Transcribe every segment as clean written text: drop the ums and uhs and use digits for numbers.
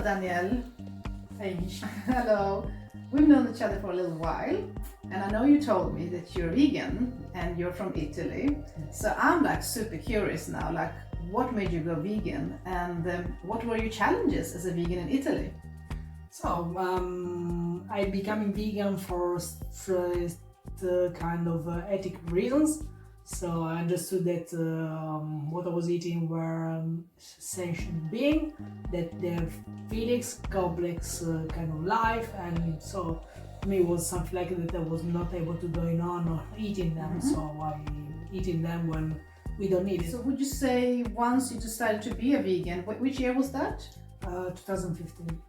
Daniele. Hey, Micha. Hello. We've known each other for a little while, and I know you told me that you're vegan and you're from Italy. So I'm like super curious now, like what made you go vegan, and what were your challenges as a vegan in Italy? So, I became vegan for first kind of ethic reasons. So I understood that what I was eating were sentient beings, that they have feelings, complex kind of life, and so for me it was something like that I was not able to go on eating them. So why eating them when we don't need it? So would you say once you decided to be a vegan, which year was that? 2015.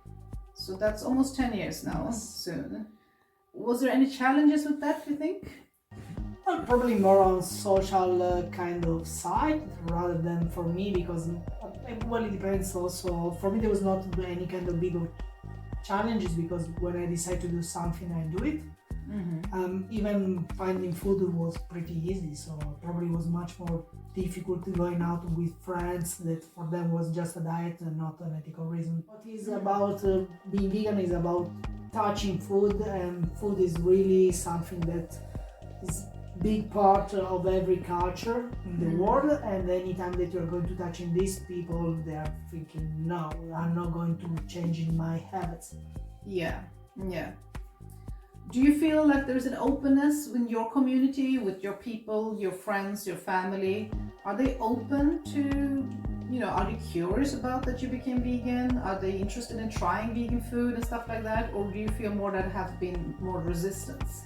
So that's almost 10 years now, Yes. soon. Was there any challenges with that, you think? Well, probably more on social kind of side rather than for me, because well, it depends also. For me there was not any kind of big challenges, because when I decide to do something I do it. Even finding food was pretty easy, so probably was much more difficult going out with friends that for them was just a diet and not an ethical reason. What is about being vegan is about touching food, and food is really something that is big part of every culture in the world, and anytime that you're going to touch in these people, they are thinking, no, I'm not going to change in my habits. Yeah. Do you feel like there's an openness in your community, with your people, your friends, your family? Are they open to, are they curious about that you became vegan? Are they interested in trying vegan food and stuff like that? Or do you feel more that have been more resistance?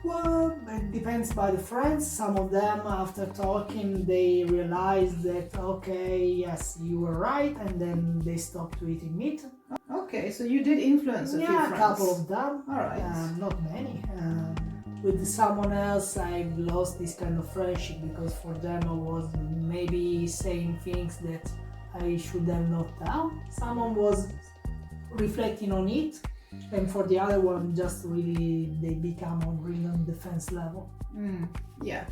Well, it depends by the friends. Some of them, after talking, they realize that, okay, yes, you were right, and then they stopped eating meat. Okay, so you did influence a few friends. A couple of them. All right. Not many. With someone else, I lost this kind of friendship, because for them I was maybe saying things that I should have not done. Someone was reflecting on it, and for the other one, just really they become on real defense level. Yeah.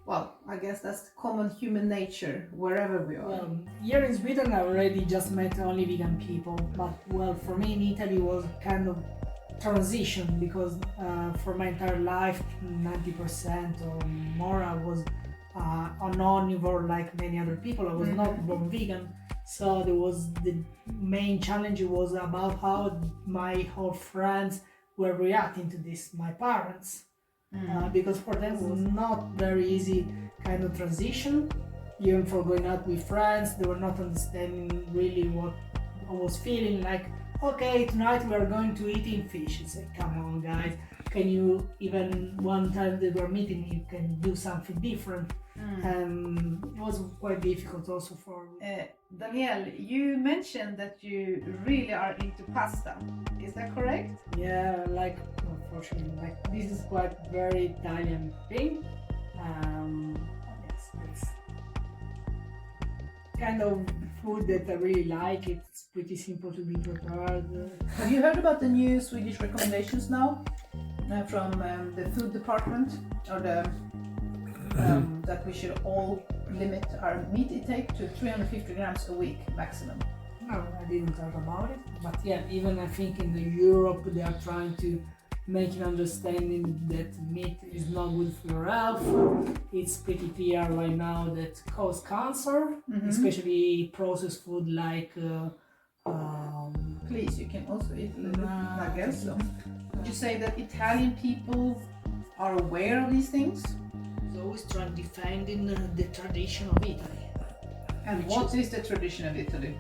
Well, I guess that's common human nature wherever we are. Well, here in Sweden, I already just met only vegan people, but well, for me in Italy was kind of transition, because for my entire life, 90% or more, I was an omnivore like many other people. I was not born vegan. So there was the main challenge was about how my whole friends were reacting to this, my parents, because for them it was not very easy kind of transition. Even for going out with friends, they were not understanding really what I was feeling. Like, okay, tonight we are going to eating fish. It's like, come on guys, can you, even one time they were meeting, you can do something different. And it was quite difficult also for Daniele, you mentioned that you really are into pasta. Is that correct? Yeah, like unfortunately, like this is quite very Italian thing. Yes, it's kind of food that I really like. It's pretty simple to be prepared. Have you heard about the new Swedish recommendations now from the food department, or the that we should all limit our meat intake to 350 grams a week maximum? No, I didn't talk about it. But yeah, even I think in Europe they are trying to make an understanding that meat is not good for your health. It's pretty clear right now that cause cancer, especially processed food like Please, you can also eat a little bit, I guess so. Would you say that Italian people are aware of these things? Always trying defending the tradition of Italy. And what is the tradition of Italy?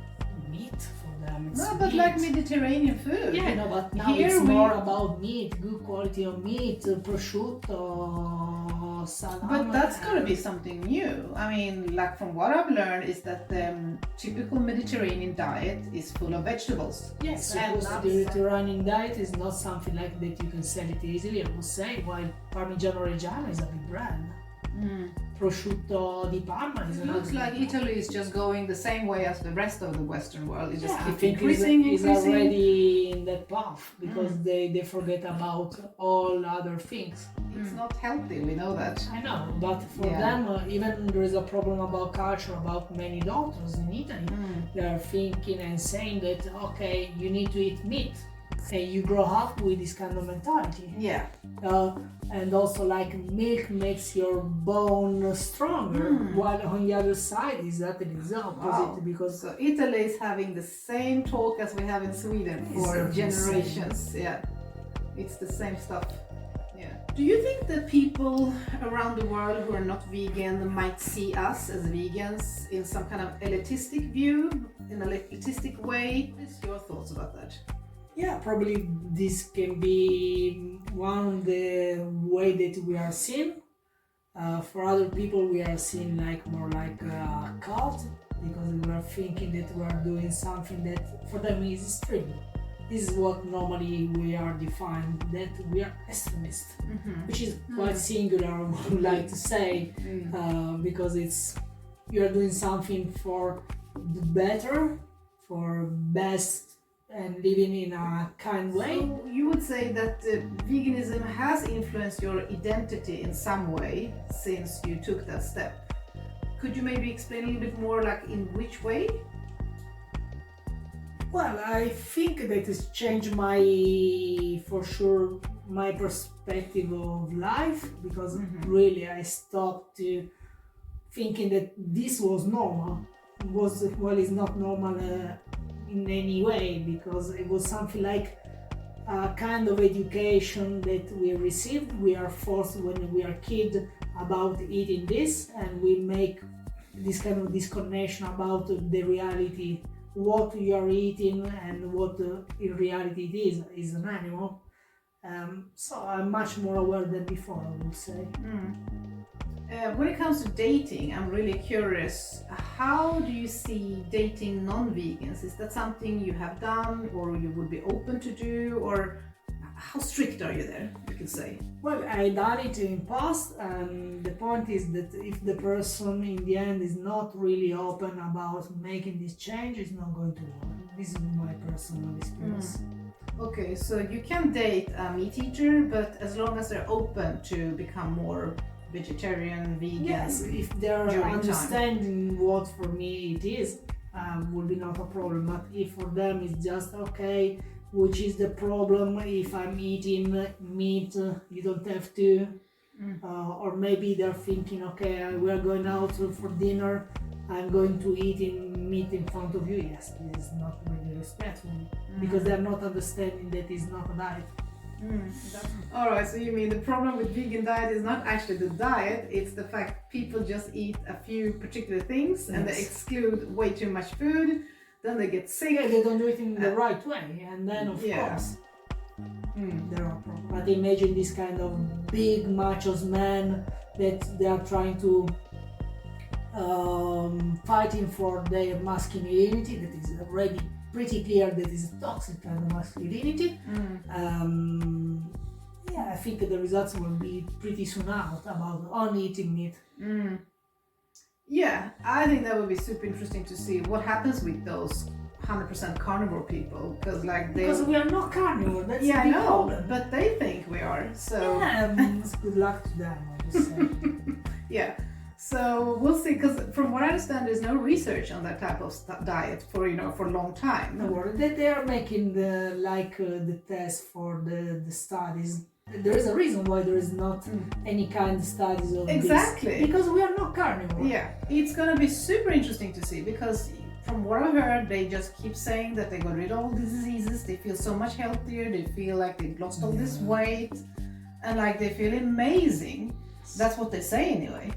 Meat for them. It's No, but meat. like Mediterranean food. Yeah, no, but now Here it's we- more about meat, good quality of meat, prosciutto, salami. But that's gotta be something new. I mean, like from what I've learned is that the typical Mediterranean diet is full of vegetables. Yes, and suppose nuts. the Mediterranean diet is not something like that you can sell it easily, I would say, while Parmigiano Reggiano is a big brand. Prosciutto di Parma is It another. looks like Italy is just going the same way as the rest of the Western world. It just I keeps think increasing. is already in that path because they forget about all other things. It's not healthy, we know that. I know, but for them, even there is a problem about culture, about many doctors in Italy. They are thinking and saying that, okay, you need to eat meat. And you grow up with this kind of mentality. Yeah. And also like milk makes your bone stronger, while on the other side is that it is opposite because So Italy is having the same talk as we have in Sweden for generations. Yeah. It's the same stuff. Yeah. Do you think that people around the world who are not vegan might see us as vegans in some kind of elitistic view, in an elitistic way? What is your thoughts about that? yeah, probably this can be one of the way that we are seen. For other people, we are seen like more like a cult because we are thinking that we are doing something that for them is extreme. This is what normally we are defined, that we are extremist, which is quite singular, I would like to say, because it's you are doing something for the better, for best, and living in a kind way. So you would say that veganism has influenced your identity in some way since you took that step. Could you maybe explain a little bit more, like in which way? Well, I think that it's changed for sure, my perspective of life, because really I stopped thinking that this was normal. It's not normal in any way, because it was something like a kind of education that we received. We are forced when we are kids about eating this, and we make this kind of disconnection about the reality, what you are eating and what in reality it is an animal. So I'm much more aware than before, I would say. When it comes to dating, I'm really curious, how do you see dating non-vegans? Is that something you have done or you would be open to do, or how strict are you there, you could say? Well, I done it in past, and the point is that if the person in the end is not really open about making this change, it's not going to work. This is my personal experience. Okay, so you can date a meat eater, but as long as they're open to become more vegetarian, vegan. Yes, if they're understanding what for me it is, will be not a problem. But if for them it's just okay, which is the problem if I'm eating meat, you don't have to. Or maybe they're thinking, okay, we are going out for dinner, I'm going to eat meat in front of you. Yes, this is not really respectful, because they're not understanding that it's not a diet. Alright, so you mean the problem with vegan diet is not actually the diet, it's the fact people just eat a few particular things and they exclude way too much food, then they get sick. Yeah, they don't do it in the right way, and then of course there are problems. But imagine this kind of big machos man that they are trying to fighting for their masculinity, that is already pretty clear that is a toxic kind of masculinity. Yeah, I think the results will be pretty soon out about only eating meat. Yeah, I think that would be super interesting to see what happens with those 100% carnivore people, because we are not carnivore. That's I know, problem. but they think we are. So good luck to them, I would say. Yeah. So we'll see, because from what I understand, there's no research on that type of diet for a long time. No, they are making the test for the studies. There is a reason why there is not any kind of studies of exactly this, because we are not carnivore. Yeah, it's gonna be super interesting to see, because from what I've heard, they just keep saying that they got rid of all these diseases. They feel so much healthier. They feel like they've lost all this weight, and like they feel amazing. That's what they say anyway.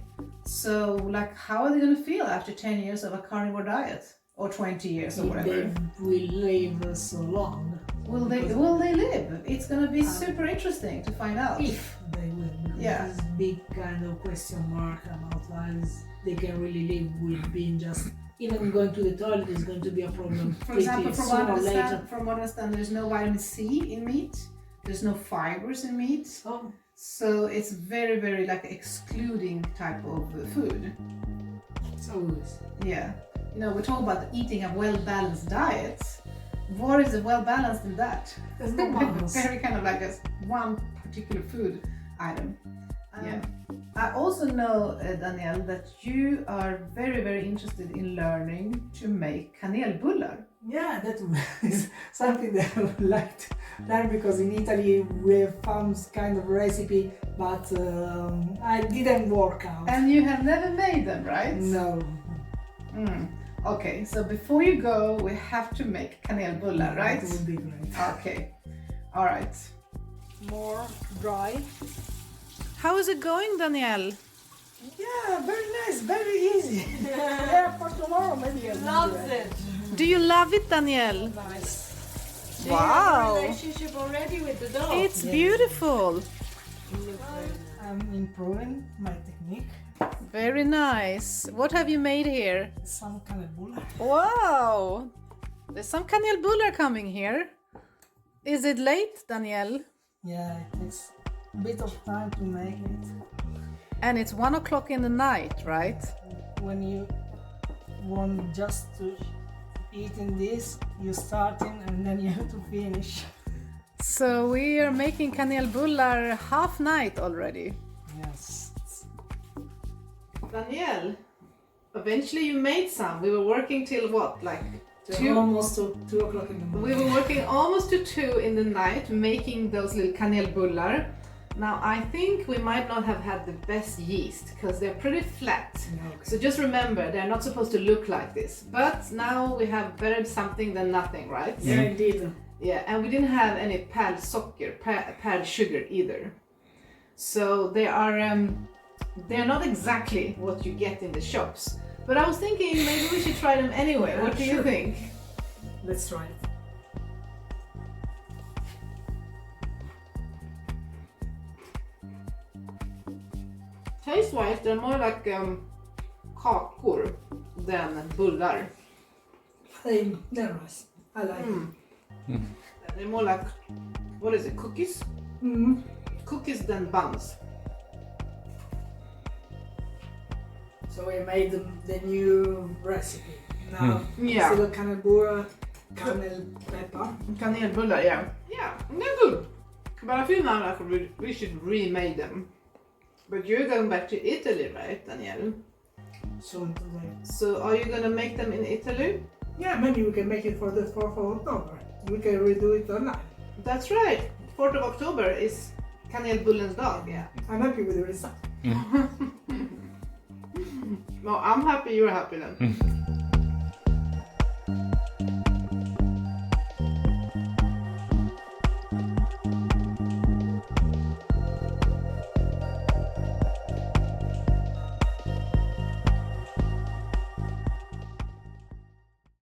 So, like, how are they going to feel after 10 years of a carnivore diet? Or 20 years or whatever? They will live so long. Will they live? It's going to be super interesting to find out. If they will. This big kind of question mark about lives. They can really live with being just... Even going to the toilet is going to be a problem. For example, from what I understand, there's no vitamin C in meat. There's no fibers in meat. Oh. So it's very, very like excluding type of food. So good. Yeah. You know, we talk about eating a well-balanced diet. What is well-balanced in that? There's no balance. Very kind of like a one particular food item. Yeah. I also know, Danielle, that you are very, very interested in learning to make kanelbullar. Yeah, that is something that I would like to learn, because in Italy we have found kind of recipe, but I didn't work out. And you have never made them, right? No. Okay, so before you go, we have to make kanelbullar, right? That would be great. Okay, all right. More dry. How is it going, Danielle? Yeah, very nice, very easy. Yeah, for tomorrow maybe. Loves it. Do you love it, Danielle? Nice. Do you have a relationship already with the dough? It's beautiful. I'm improving my technique. Very nice. What have you made here? Some kanelbullar. Wow! There's some kanelbullar coming here. Is it late, Danielle? Yeah, it takes a bit of time to make it. And it's 1 o'clock in the night, right? When you want just to eat in this, you starting and then you have to finish. So we are making kanelbullar half night already. Yes. Danielle, eventually you made some. We were working till what, like Almost to 2 o'clock in the morning. We were working almost to 2 in the night making those little kanelbullar. Now I think we might not have had the best yeast because they're pretty flat. Okay. So just remember, they're not supposed to look like this. But now we have better something than nothing, right? Yeah, indeed. Yeah, and we didn't have any pad sugar either. So they're not exactly what you get in the shops. But I was thinking maybe we should try them anyway. Yeah, What do you sure. think? Let's try it. Taste-wise, they're more like kakor than bullar. They're nice. I like it. They're more like, what is it, cookies? Mm. Cookies than buns. So we made the new recipe. Now, Yeah. instead of kanelbullar, kanel pepper. Kanelbullar, yeah. Yeah, they're good. But I feel now like we should remake them. But you're going back to Italy, right, Danielle? Soon today. So are you gonna make them in Italy? Yeah, maybe we can make it for the 4th of October. We can redo it online. That's right. 4th of October is kanelbullens dag, yeah. I'm happy with the result. Well, I'm happy you're happy then.